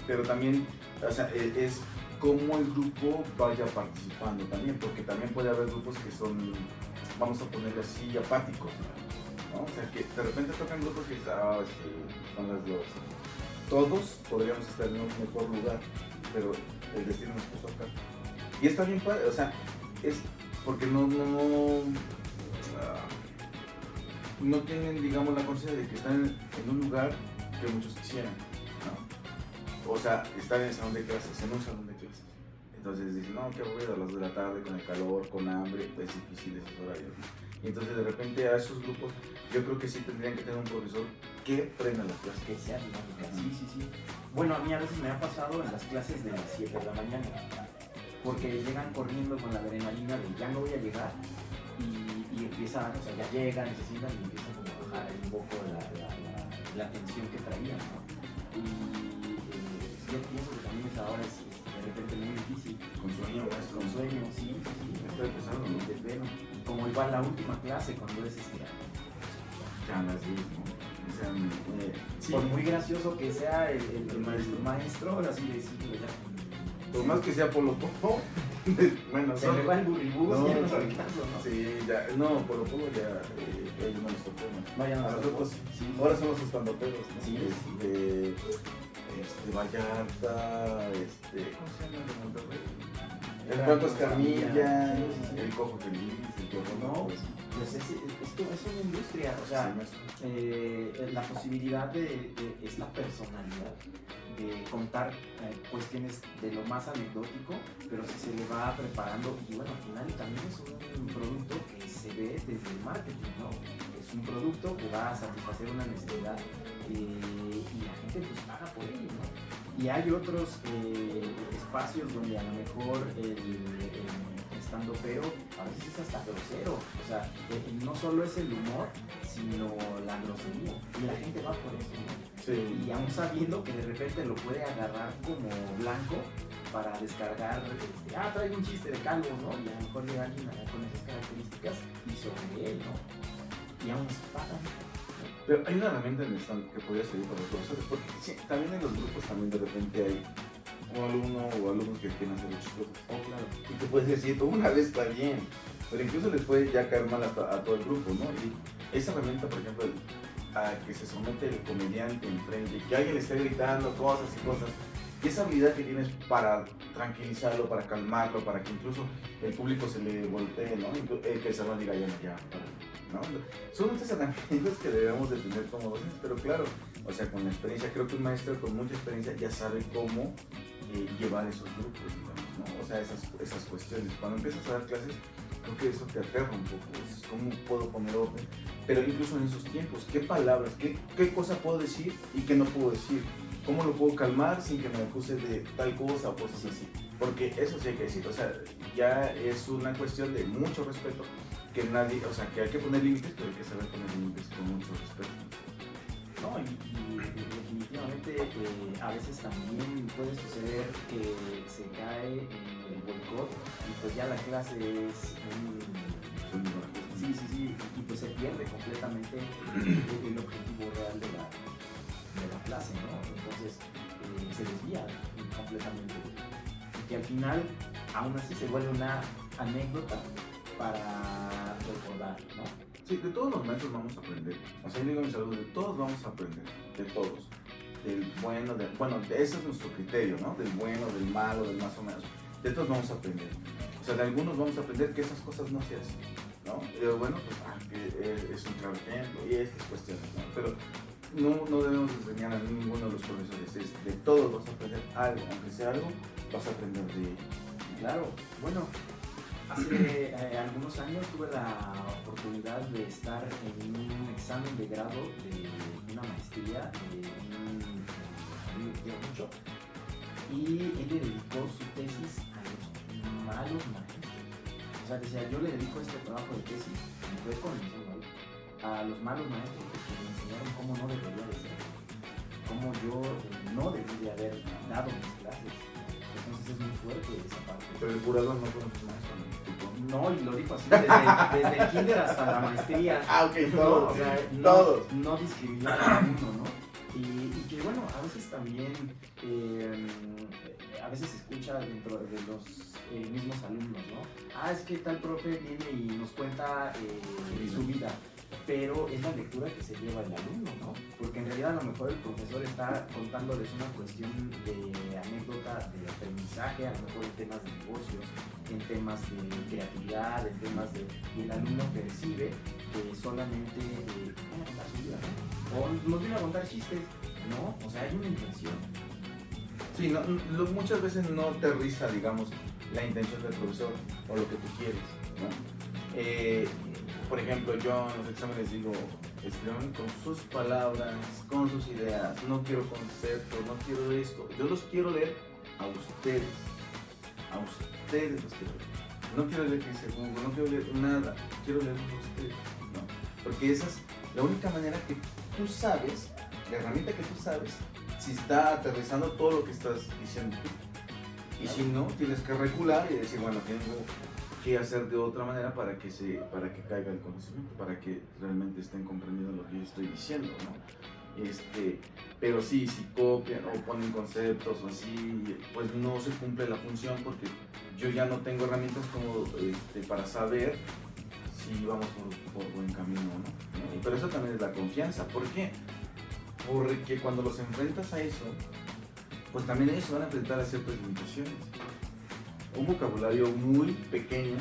Pero también, o sea, es cómo el grupo vaya participando también, porque también puede haber grupos que son, vamos a ponerle así, apáticos, ¿no? O sea, que de repente tocan grupos que sí, son las dos. Todos podríamos estar en un mejor lugar, pero el destino nos puso acá. Y está bien padre, o sea, es porque no tienen, digamos, la conciencia de que están en un lugar que muchos quisieran, ¿no? O sea, están en el salón de clases, en un salón de clases. Entonces dicen, no, qué aburrido, a las 2 de la tarde, con el calor, con hambre, es difícil esos horarios, ¿no? Y entonces de repente a esos grupos, yo creo que sí tendrían que tener un profesor que prenda las clases. Que sea dinámica, sí. Bueno, a mí a veces me ha pasado en las clases de las 7 de la mañana, porque llegan corriendo con la adrenalina de ya no voy a llegar, y empiezan, o sea, ya llegan, se sientan y empiezan como a bajar un poco la tensión que traían, ¿no? Y yo pienso que también esa hora es de repente muy difícil. Con sueño, maestro. Con sueño, sí. Estoy empezando, ¿no? Desvelo. Como igual la última clase cuando es ya las 10, ¿no? O sea, sí. Por muy gracioso que sea el maestro, así decirlo ya. Por más que sea Polo Polo, bueno, se me va el burribú, no, ya no al caso, ¿no? Sí, ya, no, Polo Polo ya, ellos no les tocó, ¿no? Vaya, a nosotros, sí. Ahora somos estandoperos, ¿no? Sí, Vallarta, ¿cómo se llama el de Monterrey? El Franco Escamilla, el Cojo Feliz, el Cojo, no, pues esto es una industria, o sea, sí, la posibilidad es la personalidad de contar cuestiones de lo más anecdótico, pero si se le va preparando, y bueno, al final también es un producto que se ve desde el marketing, ¿no? Es un producto que va a satisfacer una necesidad y la gente pues paga por ello, ¿no? Y hay otros espacios donde a lo mejor el estandopero a veces es hasta grosero, o sea, no solo es el humor, sino la grosería, y la gente va por eso, ¿no? Sí. Y aún sabiendo que de repente lo puede agarrar como blanco para descargar, traigo un chiste de calvo, ¿no? Y a lo mejor llega alguien con esas características y sobre él, ¿no? Y aún se pagan. Pero hay una herramienta en el stand que podría servir para los profesores, porque sí, también en los grupos también de repente hay un alumno o alumnos que quieren hacer muchas cosas. Oh, claro. Y te puedes decir, una vez está bien, pero incluso les puede ya caer mal a todo el grupo, ¿no? Y esa herramienta, por ejemplo, a que se somete el comediante enfrente, que alguien le esté gritando cosas y cosas, y esa habilidad que tienes para tranquilizarlo, para calmarlo, para que incluso el público se le voltee, ¿no? Que el salón diga ya, ¿no? Son muchas herramientas que debemos de tener como docentes, pero claro, o sea, con la experiencia, creo que un maestro con mucha experiencia ya sabe cómo llevar esos grupos, digamos, ¿no? O sea, esas cuestiones. Cuando empiezas a dar clases, creo que eso te aterra un poco, es cómo puedo poner orden, pero incluso en esos tiempos, qué palabras, qué cosa puedo decir y qué no puedo decir, cómo lo puedo calmar sin que me acuse de tal cosa o cosas así, porque eso sí hay que decir, o sea, ya es una cuestión de mucho respeto, que nadie, o sea, que hay que poner límites, pero hay que saber poner límites con mucho respeto. No, y definitivamente a veces también puede suceder que se cae en el boicot y pues ya la clase es sí, y pues se pierde completamente el objetivo real de la clase, ¿no? Entonces se desvía completamente y que al final aún así se vuelve una anécdota para recordar, ¿no? Sí, de todos los maestros vamos a aprender. O sea, yo digo a mis alumnos, de todos vamos a aprender, de todos. Del bueno, ese es nuestro criterio, ¿no? Del bueno, del malo, del más o menos. De todos vamos a aprender. O sea, de algunos vamos a aprender que esas cosas no se hacen, ¿no? Y digo, bueno, pues, que es un claro ejemplo y estas cuestiones, ¿no? Pero no debemos enseñar a ninguno de los profesores. De todos vas a aprender algo, aunque sea algo, vas a aprender de ello. Claro, bueno. Hace algunos años tuve la oportunidad de estar en un examen de grado de una maestría de un amigo que quiero mucho y él le dedicó su tesis a los malos maestros. O sea, decía, yo le dedico este trabajo de tesis, y fue con el mismo a los malos maestros porque me enseñaron cómo no debería de ser, cómo yo no debería haber dado mis clases. Entonces es muy fuerte esa parte. Pero el jurado no conoce maestro, ¿no? No, y lo dijo así, desde el kinder hasta la maestría. Ok, todos. No, o sea, todos. No discriminar a uno, ¿no? Y que bueno, a veces también, a veces se escucha dentro de los mismos alumnos, ¿no? Es que tal profe viene y nos cuenta su vida. Pero es la lectura que se lleva el alumno, ¿no? Porque en realidad a lo mejor el profesor está contándoles una cuestión de anécdota, de aprendizaje, a lo mejor en temas de negocios, en temas de creatividad, en temas de... Y el alumno percibe que solamente van a contar su vida, ¿no? O nos viene a contar chistes, ¿no? O sea, hay una intención. Sí, muchas veces no aterriza, digamos, la intención del profesor o lo que tú quieres, ¿no? Por ejemplo, yo en los exámenes digo, escriban con sus palabras, con sus ideas, no quiero conceptos, no quiero esto, yo los quiero leer a ustedes los quiero leer. No quiero leer que dice Google, no quiero leer nada, quiero leerlos a ustedes, ¿no? Porque esa es la única manera que tú sabes, la herramienta que tú sabes, si está aterrizando todo lo que estás diciendo tú. Y si no, tienes que recular y decir, bueno, tengo que hacer de otra manera para que caiga el conocimiento, para que realmente estén comprendiendo lo que yo estoy diciendo, ¿no? Pero sí, si copian o ponen conceptos o así, pues no se cumple la función porque yo ya no tengo herramientas como para saber si vamos por buen camino, ¿no? Pero eso también es la confianza. ¿Por qué? Porque cuando los enfrentas a eso, pues también ellos se van a enfrentar a ciertas limitaciones. Un vocabulario muy pequeño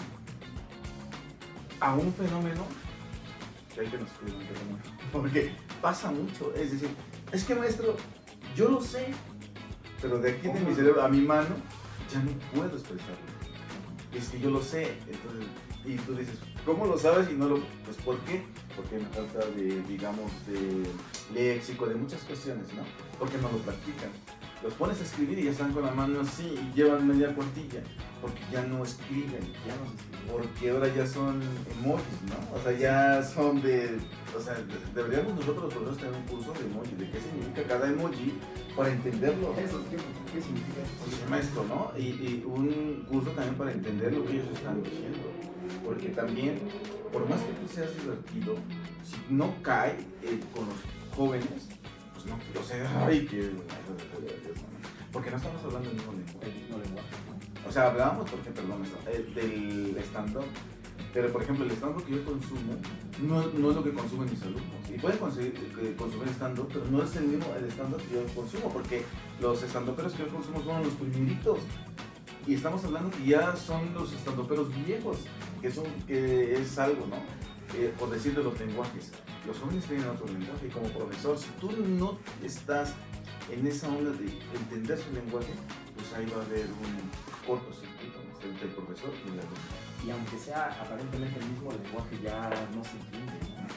a un fenómeno que hay que nos cuidar un fenómeno, porque pasa mucho, es decir, es que maestro, yo lo sé, pero de aquí de mi cerebro a mi mano ya no puedo expresarlo, es que yo lo sé, entonces, y tú dices, ¿cómo lo sabes y no lo...? Pues ¿por qué? Porque me falta de, digamos, de léxico, de muchas cuestiones, ¿no? Porque no lo practican. Los pones a escribir y ya están con la mano así y llevan media cuartilla, porque ya no escriben, porque ahora ya son emojis, ¿no? O sea, ya son o sea, deberíamos nosotros los profesores tener un curso de emoji, de qué significa cada emoji para entenderlo. ¿Eso qué significa? Pues se llama esto, ¿no? Y un curso también para entender lo que ellos están diciendo, porque también, por más que tú seas divertido, si no cae con los jóvenes, pues no, o sea, porque no estamos hablando del mismo lenguaje. O sea, hablábamos, del stand-up, pero por ejemplo, el stand-up que yo consumo no es lo que consumen mis alumnos. Y pueden consumir stand-up, pero no es el mismo el stand-up que yo consumo, porque los stand-uperos que yo consumo son los primeritos. Y estamos hablando que ya son los stand-uperos viejos, que es algo, ¿no? Por decir de los lenguajes. Los jóvenes tienen otro lenguaje y como profesor, si tú no estás en esa onda de entender su lenguaje, pues ahí va a haber un cortocircuito, frente al profesor y el alumno. Y aunque sea aparentemente el mismo lenguaje, ya no se entiende, ¿no?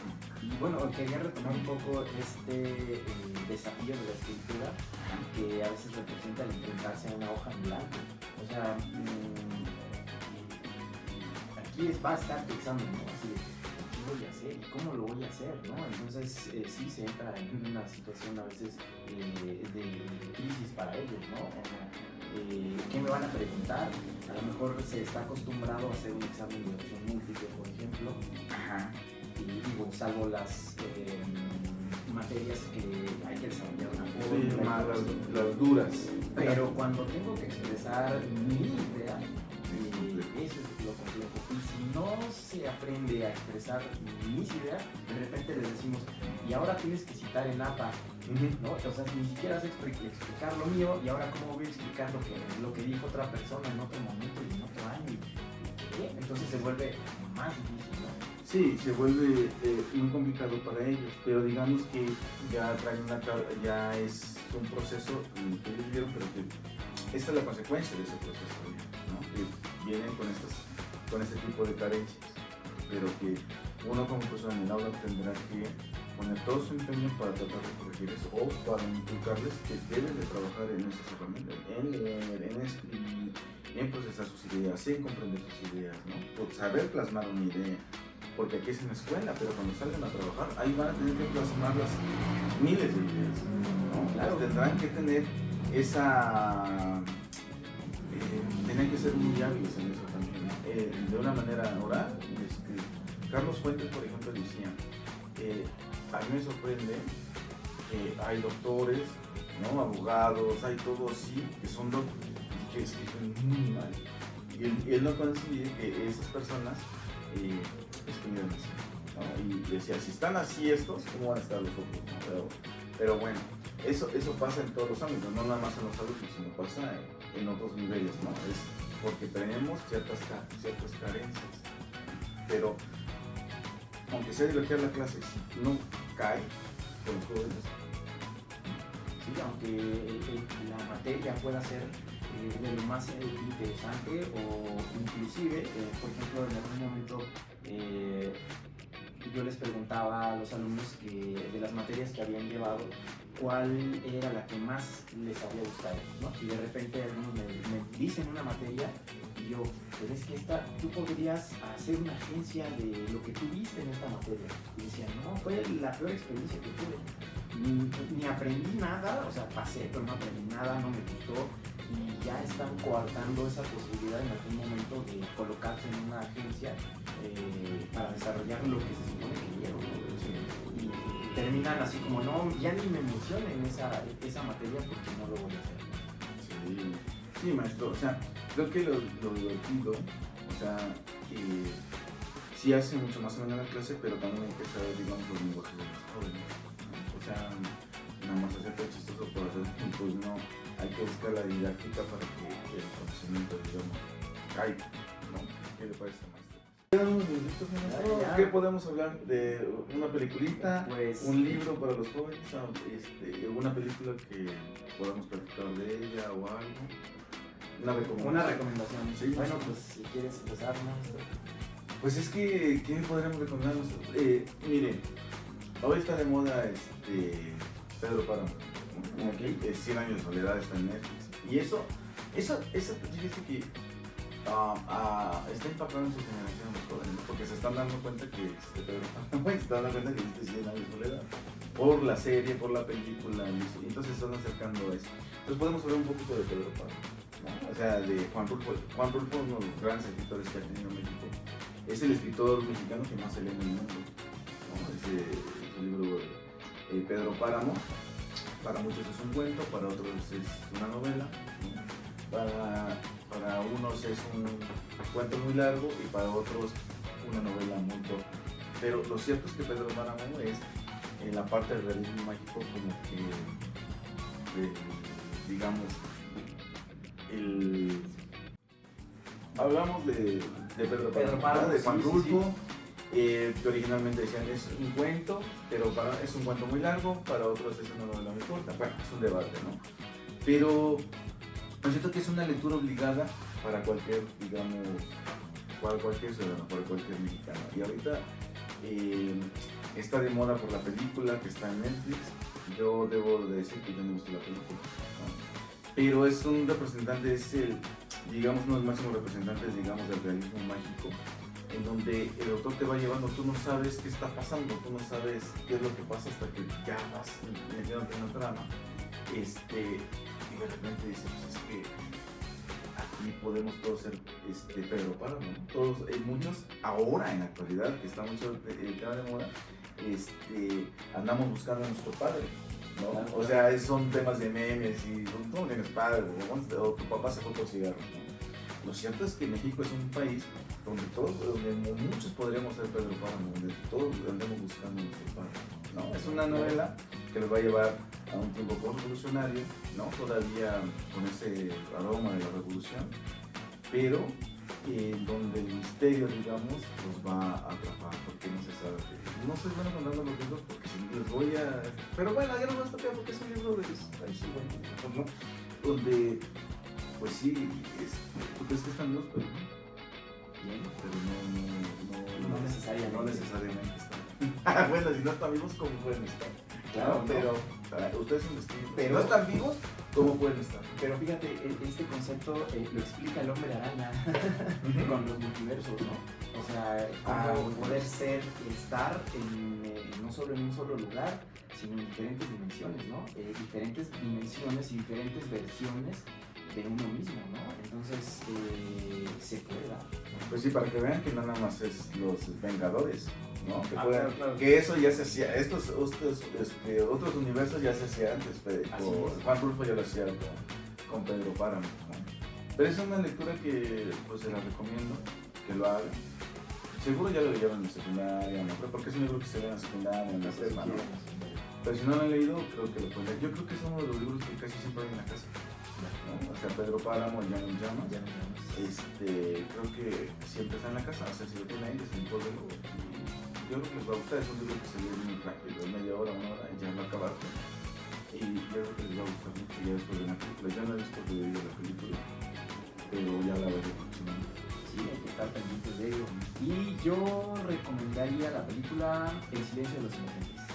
Y bueno, quería retomar un poco este desafío de la escritura que a veces representa el enfrentarse a una hoja en blanco. O sea, aquí va a estar tu examen, ¿no? Así de, ¿qué voy a hacer? ¿Y cómo lo voy a hacer? ¿No? Entonces sí se entra en una situación a veces de crisis para ellos, ¿no? O sea, ¿qué me van a preguntar? A lo mejor se está acostumbrado a hacer un examen de opción múltiple, por ejemplo. Ajá. Y digo, salvo las materias que hay que desarrollar una Sí, fórmula, más las duras. pero cuando tengo que expresar mi idea, eso es lo complejo. Y si no se aprende a expresar mis ideas, de repente les decimos, y ahora tienes que citar en APA, ¿no? O sea, ni siquiera sé explicar lo mío, y ahora cómo voy a explicar lo que dijo otra persona en otro momento y en otro año. ¿Qué? Entonces se vuelve más difícil, ¿no? Sí, se vuelve muy complicado para ellos, pero digamos que ya traen ya es un proceso que ellos vivieron, pero que esta es la consecuencia de ese proceso, ¿no? Que vienen con este tipo de carencias, pero que uno como persona en el aula tendrá que poner todo su empeño para tratar de corregir eso, o para inculcarles que deben de trabajar en esas herramientas, en leer, en escribir, en procesar sus ideas, en comprender sus ideas, ¿no? Por saber plasmar una idea. Porque aquí es en la escuela, pero cuando salgan a trabajar, ahí van a tener que plasmar las miles de ideas, ¿no? Claro. Tendrán que tener tienen que ser muy hábiles en eso también, ¿no? De una manera oral. Carlos Fuentes, por ejemplo, decía, a mí me sorprende que hay doctores, ¿no? Abogados, hay todo así, que son doctores, que escriben muy mal. Y él no concibe que esas personas escriben así, ¿no? Y decía, si están así estos, ¿cómo van a estar los otros? ¿No? Pero bueno, eso pasa en todos los ámbitos, no nada más en los alumnos, sino pasa en otros niveles, ¿no? Es porque tenemos ciertas carencias, pero aunque sea divertida la clase, si no cae con los jóvenes. Sí, aunque la materia pueda ser de lo más interesante, o inclusive, por ejemplo, en algún momento yo les preguntaba a los alumnos de las materias que habían llevado, cuál era la que más les había gustado, ¿no? Y de repente algunos me dicen una materia y yo, pero es que tú podrías hacer una agencia de lo que tú viste en esta materia. Y decían, no, fue la peor experiencia que tuve. Ni aprendí nada, o sea, pasé, pero no aprendí nada, no me gustó. Y ya están coartando esa posibilidad en algún momento de colocarse en una agencia para desarrollar lo que se supone que vieron, ¿no? Y terminan así como, no, ya ni me mencionen esa materia porque no lo voy a hacer. Sí, maestro, o sea, creo que lo divertido, o sea, sí hace mucho más o menos la clase, pero también hay que saber, digamos, los lenguajes de los jóvenes, ¿no? O sea, nada más hacerte chistoso por hacer, pues no, hay que buscar la didáctica para que el conocimiento, digamos, caiga, ¿no? ¿Qué le parece, maestro? ¿Qué podemos hablar? ¿De una peliculita? Pues, ¿un libro para los jóvenes? ¿Alguna película que podamos platicar de ella o algo? Una recomendación. Sí, bueno, pues si quieres empezar, maestro. Pues es que, ¿qué podríamos recomendar? Miren, hoy está de moda Pedro Páramo, ¿no? Okay. 100 años de soledad está en Netflix. Y eso fíjese que está impactando en su generación a los jóvenes, ¿no? Porque se están dando cuenta que existe Pedro Páramo, se están dando cuenta que existe 100 años de soledad. Por la serie, por la película, y entonces se están acercando a eso. Entonces podemos hablar un poquito de Pedro Páramo, ¿no? O sea, de Juan Rulfo. Juan Rulfo, uno de los grandes escritores que ha tenido México. Es el escritor mexicano que más se lee en el mundo, ¿no? Ese libro de Pedro Páramo, para muchos es un cuento, para otros es una novela, ¿no? Para unos es un cuento muy largo y para otros una novela muy corta. Pero lo cierto es que Pedro Páramo es en la parte del realismo mágico como que, digamos, hablamos de Pedro Páramo, de Juan Rulfo, que originalmente decían es un cuento, pero es un cuento muy largo, para otros es una novela muy corta. Bueno, es un debate, ¿no? Pero siento que es una lectura obligada para cualquier, digamos, para cualquier ciudadano, para cualquier mexicano. Y ahorita está de moda por la película que está en Netflix. Yo debo de decir que yo no he visto la película, ¿no? Pero es un representante, es el, digamos, uno de los máximos representantes, digamos, del realismo mágico, en donde el autor te va llevando, tú no sabes qué está pasando, tú no sabes qué es lo que pasa hasta que ya vas metiéndote en la trama, y de repente dices, pues es que aquí podemos todos ser Pedro Páramo, ¿no? Todos, muchos, ahora en la actualidad, que está mucho el tema de moda, andamos buscando a nuestro padre, ¿no? Claro, o sea, son temas de memes y tú no tienes padre, o tu papá se fue por cigarros, ¿no? Lo cierto es que México es un país donde muchos podríamos ser Pedro Páramo, donde todos andemos buscando a nuestro padre, ¿no? Es una novela que nos va a llevar a un tiempo revolucionario, ¿no? Todavía con ese aroma de la revolución, pero donde el misterio, digamos, nos va a atrapar, porque no se sabe. No soy bueno contando los libros porque si les voy a... Pero bueno, ya no voy a tocar porque es un libro de... Ay, sí, bueno, ¿no? Donde, pues sí, tú crees que están los, pero no necesariamente. No necesariamente están. Bueno, si no están vivos, ¿cómo pueden estar? Claro, pero ustedes investigan. Pero Si no están vivos, ¿cómo pueden estar? Pero fíjate, este concepto lo explica el Hombre Araña con los multiversos, ¿no? O sea, cómo poder estar no solo en un solo lugar, sino en diferentes dimensiones, ¿no? Diferentes dimensiones y diferentes versiones de uno mismo, ¿no? Entonces, se puede dar, ¿no? Pues sí, para que vean que no nada más es los Vengadores, ¿no? Que, claro. que eso ya se hacía, otros universos ya se hacía antes, Juan Rulfo ya lo hacía con Pedro Páramo, ¿no? Pero es una lectura que pues se la recomiendo, que lo hagan. Seguro ya lo leyeron en la secundaria, ¿no? Porque es un libro que se lee en la secundaria, en la prepa, ¿no? Pero si no lo han leído, creo que lo pueden leer. Yo creo que es uno de los libros que casi siempre hay en la casa, ¿no? O sea, Pedro Páramo, Ya no llamas. Creo que siempre está en la casa, o sea, si lo tienen ahí, desenvuélvelo. Yo creo que les va a gustar, es un libro que se lee muy rápido, media hora, una hora, y ya va a acabar. Y yo creo que les va a gustar mucho ya después de la película. Ya no he visto que de la película, pero ya la veré próximamente. Sí, hay que estar pendientes de ello. Y yo recomendaría la película El silencio de los inocentes.